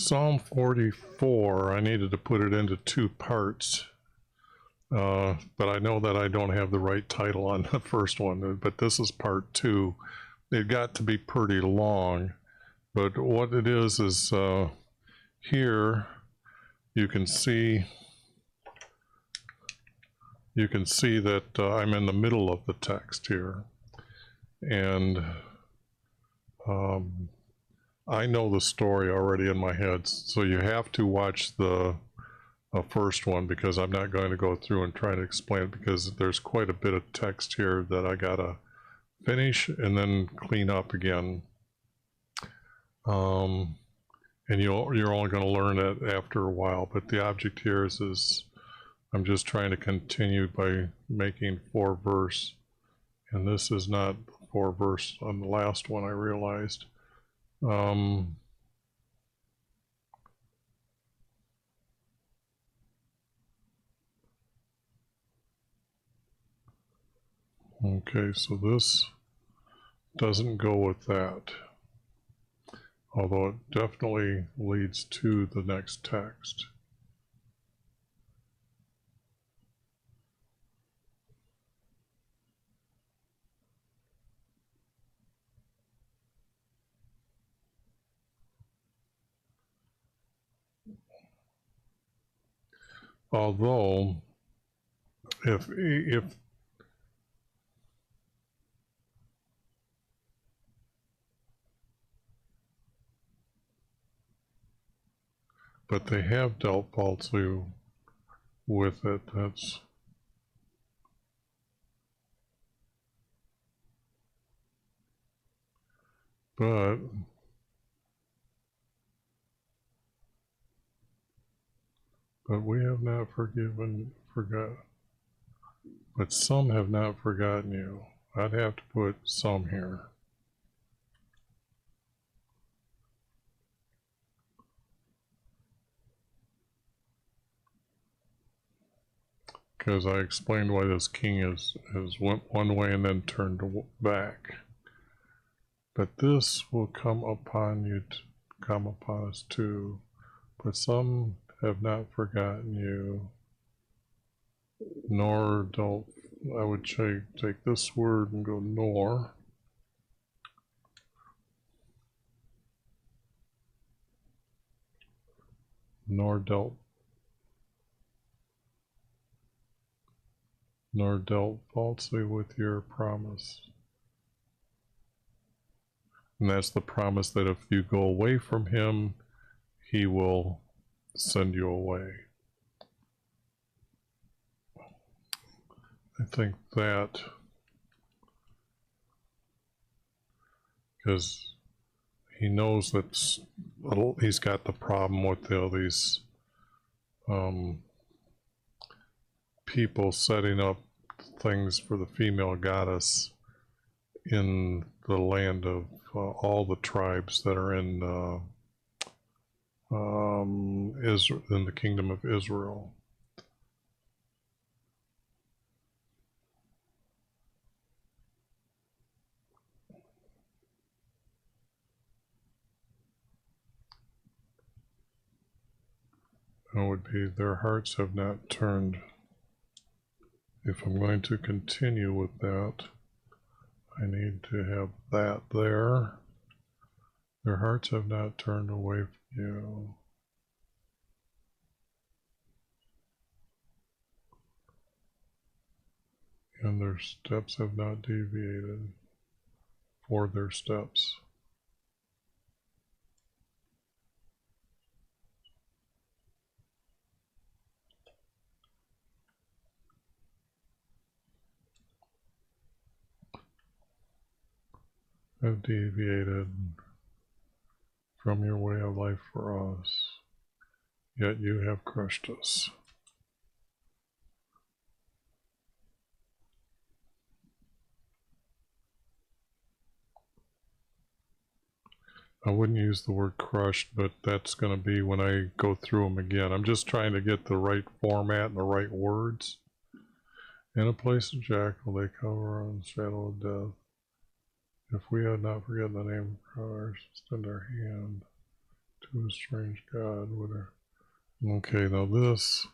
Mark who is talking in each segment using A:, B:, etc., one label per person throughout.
A: Psalm 44, I needed to put it into two parts, but I know that I don't have the right title on the first one, but this is part two. It got to be pretty long, but what it is here you can see that I'm in the middle of the text here, and I know the story already in my head, so you have to watch the first one, because I'm not going to go through and try to explain it, because there's quite a bit of text here that I gotta finish and then clean up again. And you're only going to learn it after a while, but the object here is I'm just trying to continue by making 4 verse, and this is not 4 verse on the last one, I realized. Okay, so this doesn't go with that, although it definitely leads to the next text. Although, if but they have dealt falsely with it, that's but we have not forgot, but some have not forgotten you. I'd have to put some here. Because I explained why this king has went one way and then turned back. But this will come upon you, come upon us too. But some have not forgotten you, nor don't. I would take this word and go nor. Nor dealt falsely with your promise. And that's the promise that if you go away from him, he will send you away. I think that, because he knows that he's got the problem with all these people setting up things for the female goddess in the land of all the tribes that are in Israel, in the kingdom of Israel. It would be their hearts have not turned. If I'm going to continue with that, I need to have that there. Their hearts have not turned away from you. And their steps have not deviated for their steps. Have deviated from your way of life for us, yet you have crushed us. I wouldn't use the word crushed, but that's going to be when I go through them again. I'm just trying to get the right format and the right words. In a place of jackal, they cover on the shadow of death. If we had not forgotten the name of ours, extend our hand to to a strange god. Okay, now this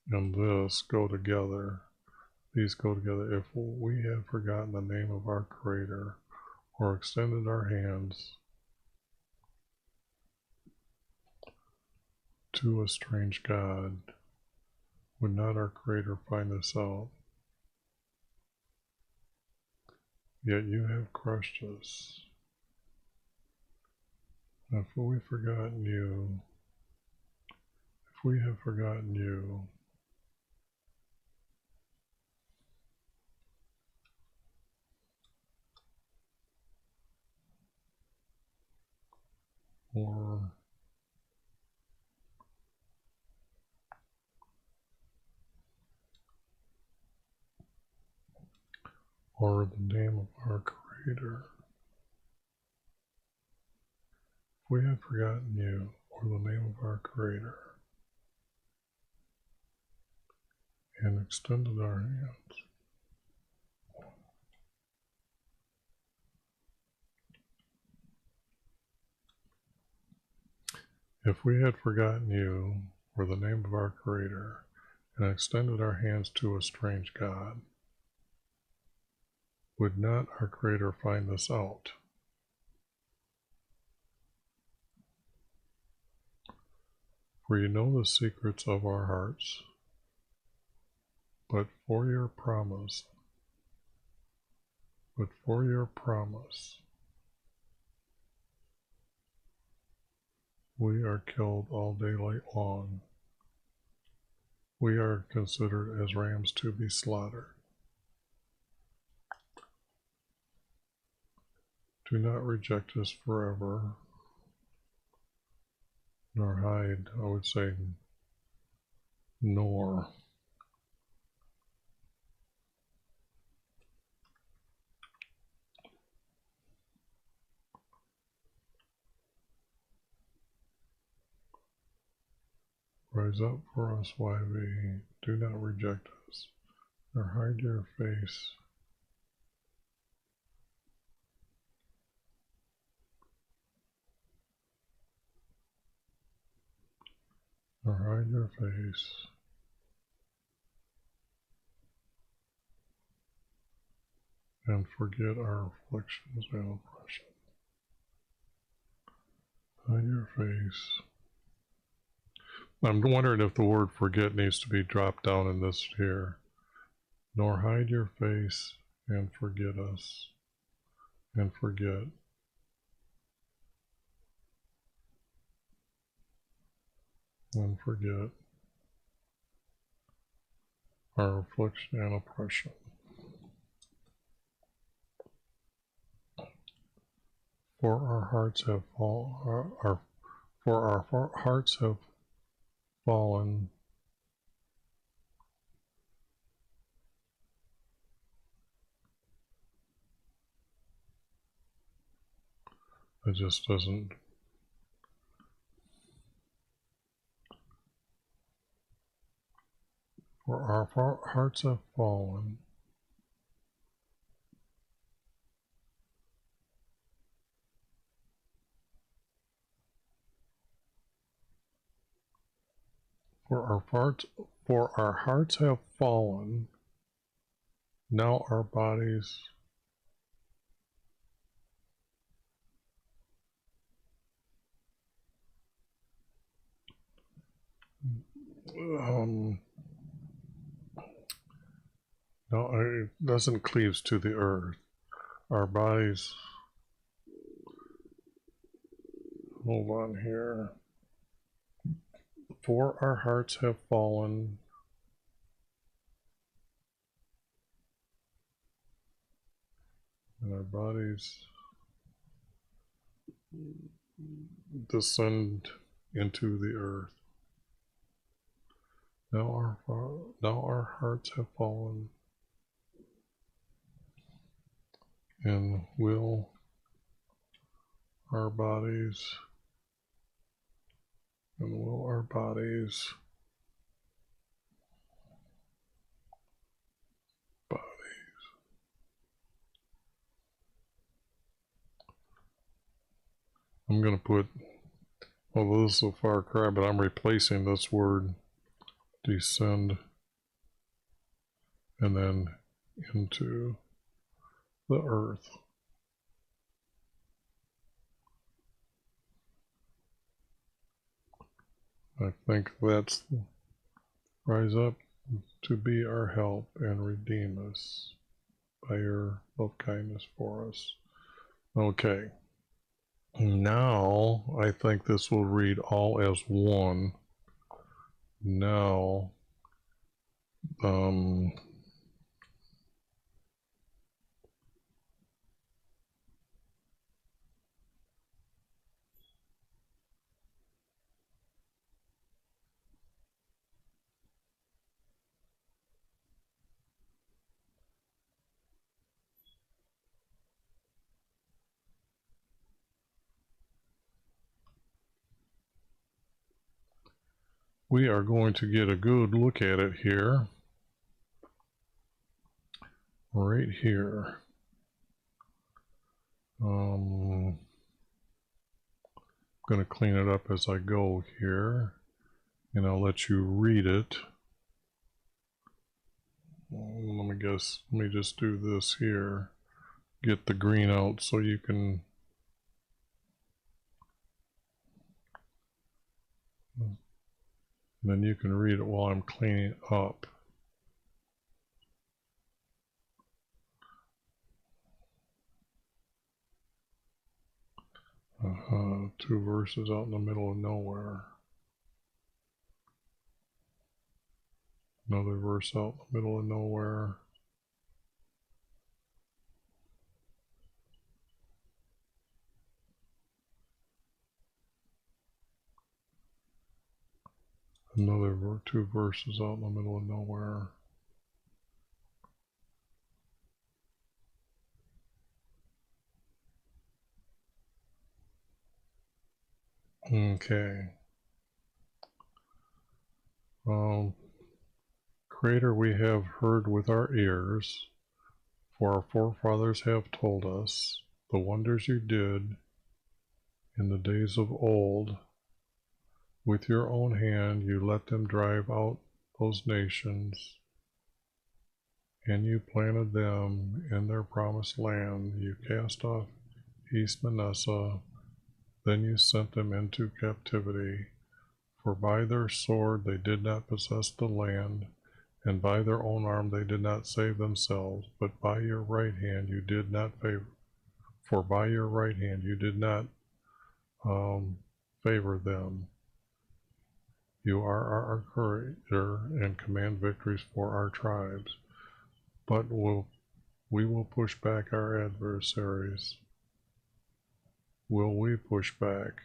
A: and this go together. These go together. If we have forgotten the name of our Creator or extended our hands to a strange god, would not our Creator find this out? Yet you have crushed us. If we have forgotten you, or the name of our Creator. If we have forgotten you, or the name of our Creator, and extended our hands, if we had forgotten you, or the name of our Creator, and extended our hands to a strange god, would not our Creator find this out? For you know the secrets of our hearts, but for your promise, we are killed all daylight long. We are considered as rams to be slaughtered. Do not reject us forever, nor hide, I would say, nor. Rise up for us, YV. Do not reject us, nor hide your face. Nor hide your face. And forget our afflictions and oppression. Hide your face. I'm wondering if the word forget needs to be dropped down in this here. Nor hide your face and forget us. And forget. And forget our affliction and oppression. For our hearts have fallen. It just doesn't. For our hearts have fallen. For our hearts have fallen. Now our bodies no, it doesn't cleave to the earth. Our bodies, hold on here. For our hearts have fallen. And our bodies descend into the earth. Now our hearts have fallen, and will our bodies I'm going to put Although this is a far cry, but I'm replacing this word descend and then into the earth. I think that's rise up to be our help and redeem us by your love kindness for us. Okay. Now I think this will read all as one. Now, we are going to get a good look at it here. Right here. I'm going to clean it up as I go here, and I'll let you read it. Let me just do this here. Get the green out so you can then you can read it while I'm cleaning up. Two verses out in the middle of nowhere. Another verse out in the middle of nowhere. Another two verses out in the middle of nowhere. Okay. Creator, we have heard with our ears, for our forefathers have told us the wonders you did in the days of old. With your own hand you let them drive out those nations, and you planted them in their promised land. You cast off East Manasseh, then you sent them into captivity. For by their sword they did not possess the land, and by their own arm they did not save themselves, but by your right hand you did not favor. For by your right hand you did not favor them. You are our creator and command victories for our tribes, but we will push back our adversaries. Will we push back?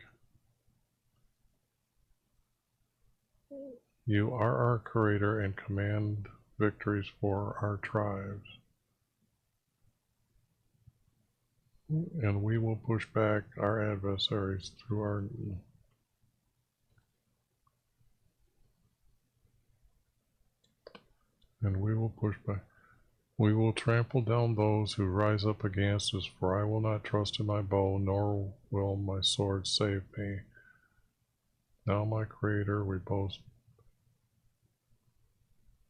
A: You are our creator and command victories for our tribes, and we will push back our adversaries through our and we will push back. We will trample down those who rise up against us, for I will not trust in my bow, nor will my sword save me. Now, my Creator, we boast,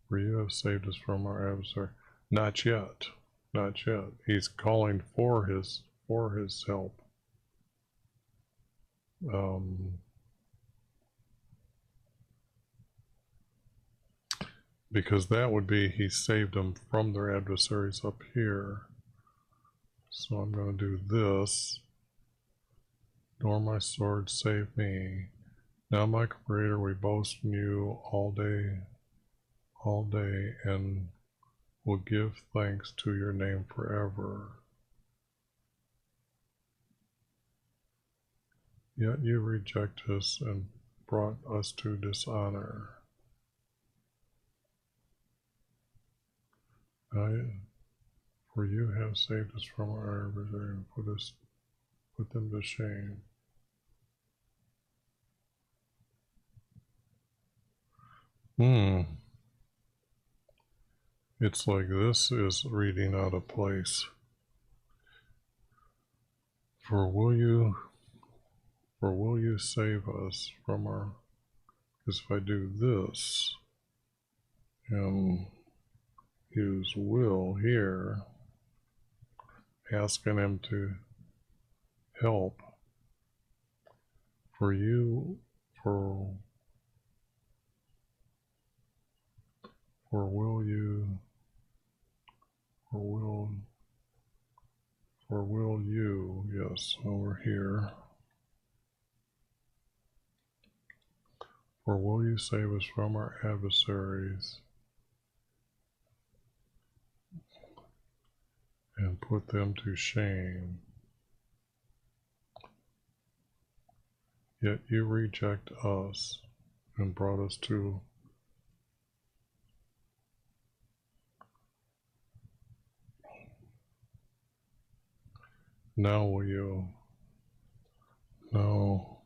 A: for you have saved us from our adversary. Not yet, not yet. He's calling for his help. Because that would be he saved them from their adversaries up here. So I'm going to do this. Nor my sword save me. Now, my Creator, we boast in you all day, and will give thanks to your name forever. Yet you reject us and brought us to dishonor. For you have saved us from our adversary and put them to shame. It's like this is reading out of place. For will you For will you save us from our... Because if I do this and use will here, asking him to help, for you, for will you, for will you, yes, over here. For will you save us from our adversaries and put them to shame? Yet you reject us and brought us to now will you now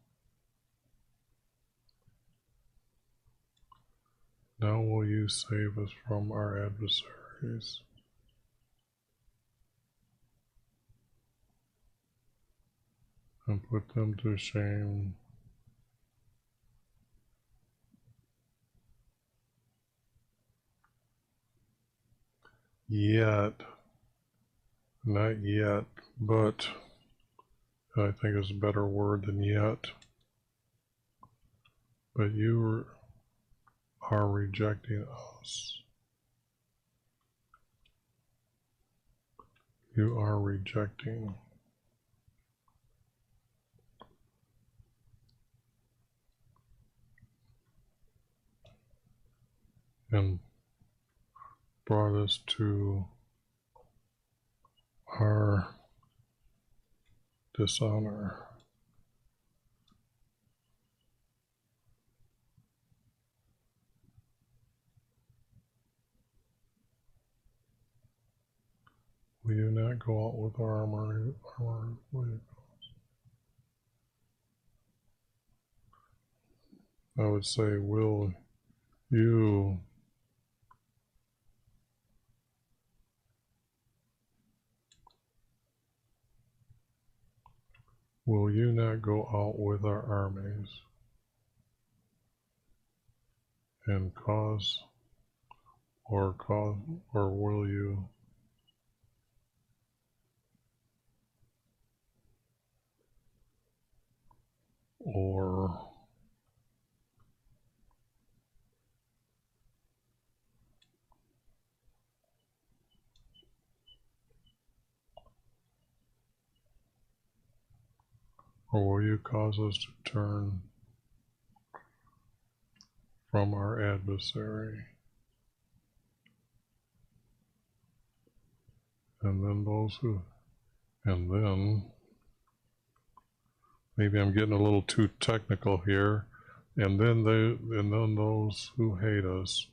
A: will you save us from our adversaries and put them to shame. Yet, not yet, but I think is a better word than yet. But you are rejecting us. You are rejecting. And brought us to our dishonor. Will you not go out with our armor? I would say, will you not go out with our armies and cause, or will you or will you cause us to turn from our adversary? And then maybe I'm getting a little too technical here, and then those who hate us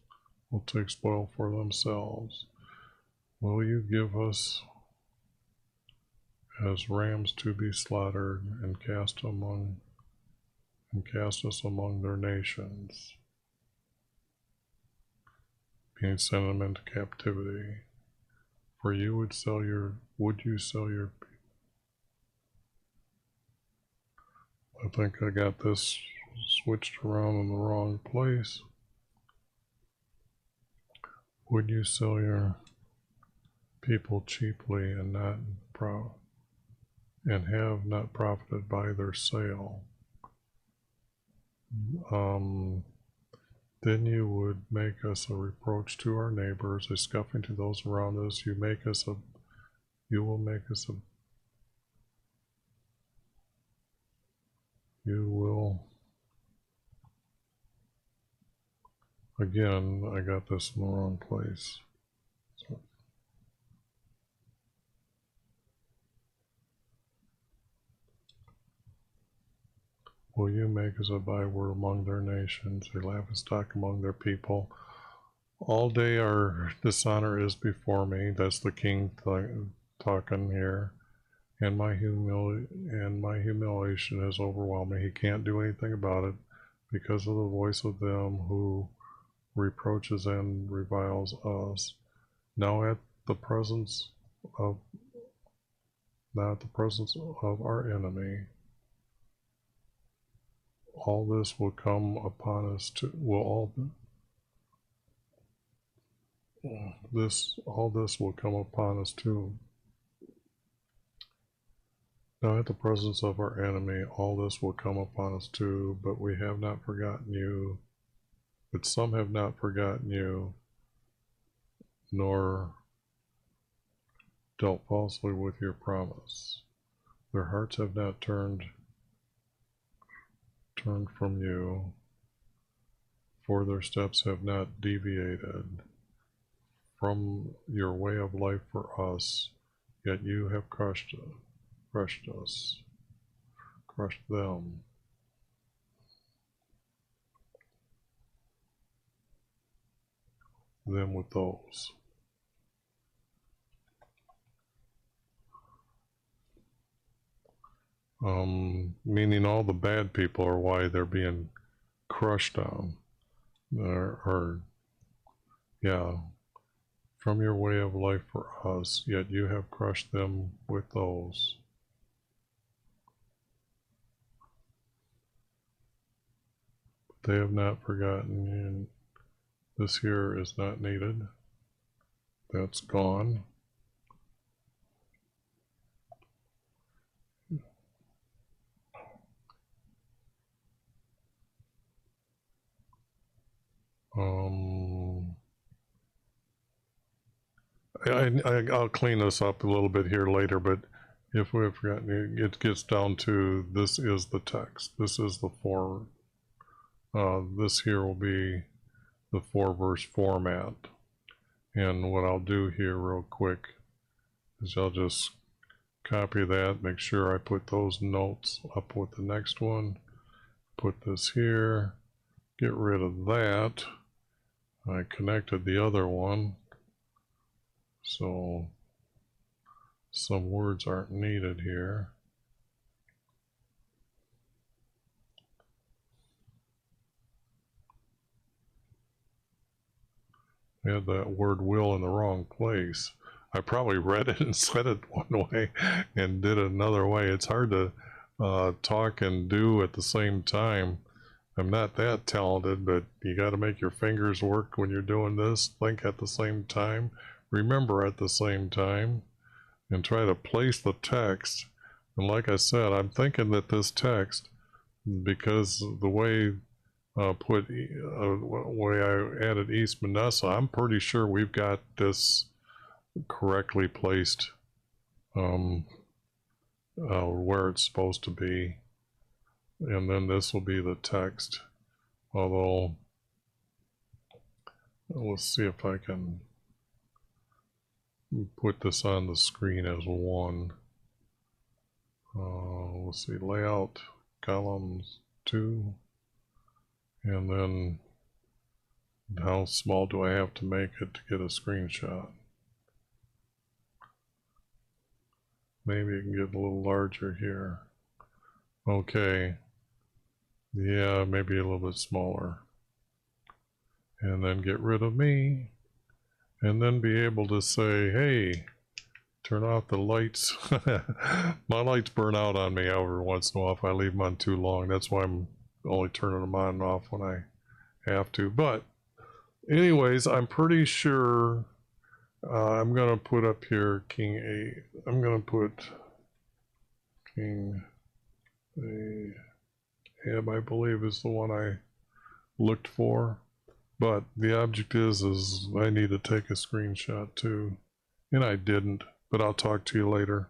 A: will take spoil for themselves. Will you give us as rams to be slaughtered and cast us among their nations, being sent them into captivity? For you would you sell your people? I think I got this switched around in the wrong place. Would you sell your people cheaply and have not profited by their sale? Then you would make us a reproach to our neighbors, a scoffing to those around us. You will, again, I got this in the wrong place. So, will you make us a byword among their nations, a laughingstock among their people? All day our dishonor is before me. That's the king talking here. And my humiliation has overwhelmed me. He can't do anything about it because of the voice of them who reproaches and reviles us. Now at the presence of our enemy, all this will come upon us too. All this will come upon us too. Now at the presence of our enemy, all this will come upon us too, but we have not forgotten you. But some have not forgotten you, nor dealt falsely with your promise. Their hearts have not turned from you, for their steps have not deviated from your way of life for us, yet you have crushed them. Them with those. Meaning all the bad people are why they're being crushed on. Yeah, from your way of life for us, yet you have crushed them with those. But they have not forgotten you, and this here is not needed. That's gone. I'll clean this up a little bit here later, but if we have forgotten, it gets down to this is the text. This is the four. This here will be the 4-verse format. And what I'll do here real quick is I'll just copy that, make sure I put those notes up with the next one, put this here, get rid of that. I connected the other one, so some words aren't needed here. I had that word will in the wrong place. I probably read it and said it one way and did it another way. It's hard to talk and do at the same time. I'm not that talented, but you got to make your fingers work when you're doing this. Think at the same time, remember at the same time, and try to place the text. And like I said, I'm thinking that this text, because the way way I added East Manasseh, I'm pretty sure we've got this correctly placed where it's supposed to be. And then this will be the text, although let's see if I can put this on the screen as one. Let's see, layout, columns 2, and then how small do I have to make it to get a screenshot? Maybe it can get a little larger here. Okay. Yeah, maybe a little bit smaller. And then get rid of me. And then be able to say, hey, turn off the lights. My lights burn out on me every once in a while if I leave them on too long. That's why I'm only turning them on and off when I have to. But anyways, I'm pretty sure I'm going to put up here King A. I'm going to put King Ahab, I believe, is the one I looked for. But the object is I need to take a screenshot too. And I didn't, but I'll talk to you later.